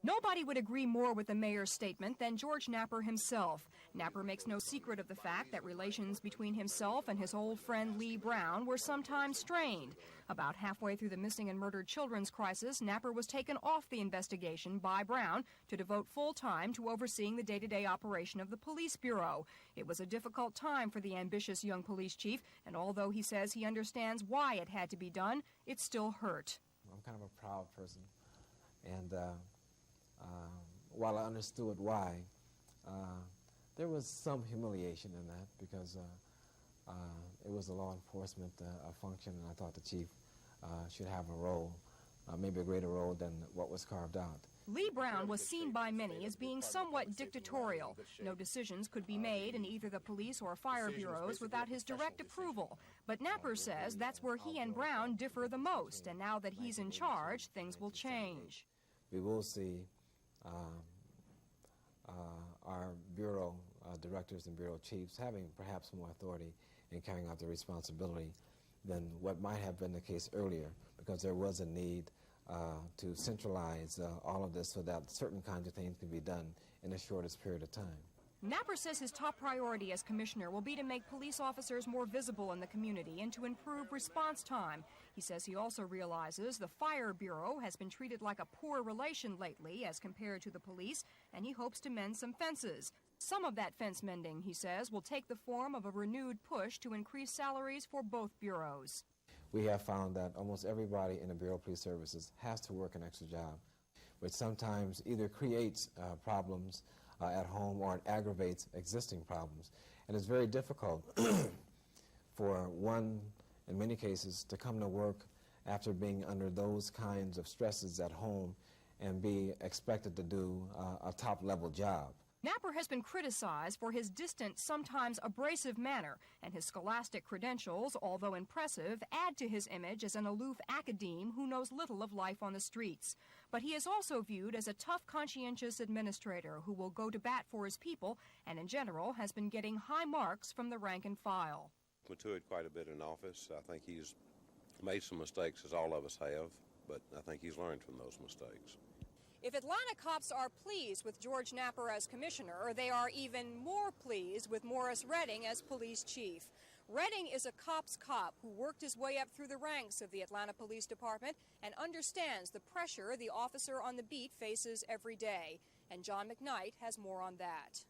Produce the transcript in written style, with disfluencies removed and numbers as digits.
Nobody would agree more with the mayor's statement than George Napper himself. Napper makes no secret of the fact that relations between himself and his old friend Lee Brown were sometimes strained. About halfway through the missing and murdered children's crisis, Napper was taken off the investigation by Brown to devote full time to overseeing the day-to-day operation of the police bureau. It was a difficult time for the ambitious young police chief, and although he says he understands why it had to be done, it still hurt. I'm kind of a proud person, and while I understood why, there was some humiliation in that because it was a law enforcement function, and I thought the chief should have a role, maybe a greater role than what was carved out. Lee Brown was seen by many as being somewhat dictatorial. No decisions could be made in either the police or fire bureaus without his direct approval. But Napper says that's where he and Brown differ the most, and now that he's in charge, things will change. We will see our bureau directors and bureau chiefs having perhaps more authority in carrying out their responsibility than what might have been the case earlier, because there was a need to centralize all of this so that certain kinds of things can be done in the shortest period of time. Napper says his top priority as commissioner will be to make police officers more visible in the community and to improve response time. He says he also realizes the Fire Bureau has been treated like a poor relation lately as compared to the police, and he hopes to mend some fences. Some of that fence mending, he says, will take the form of a renewed push to increase salaries for both bureaus. We have found that almost everybody in the Bureau of Police Services has to work an extra job, which sometimes either creates problems at home or it aggravates existing problems. And it's very difficult for one, in many cases, to come to work after being under those kinds of stresses at home and be expected to do a top-level job. Napper has been criticized for his distant, sometimes abrasive manner, and his scholastic credentials, although impressive, add to his image as an aloof academe who knows little of life on the streets. But he is also viewed as a tough, conscientious administrator who will go to bat for his people and, in general, has been getting high marks from the rank and file. Matured quite a bit in office. I think he's made some mistakes, as all of us have, but I think he's learned from those mistakes. If Atlanta cops are pleased with George Napper as commissioner, they are even more pleased with Morris Redding as police chief. Redding is a cop's cop who worked his way up through the ranks of the Atlanta Police Department and understands the pressure the officer on the beat faces every day. And John McKnight has more on that.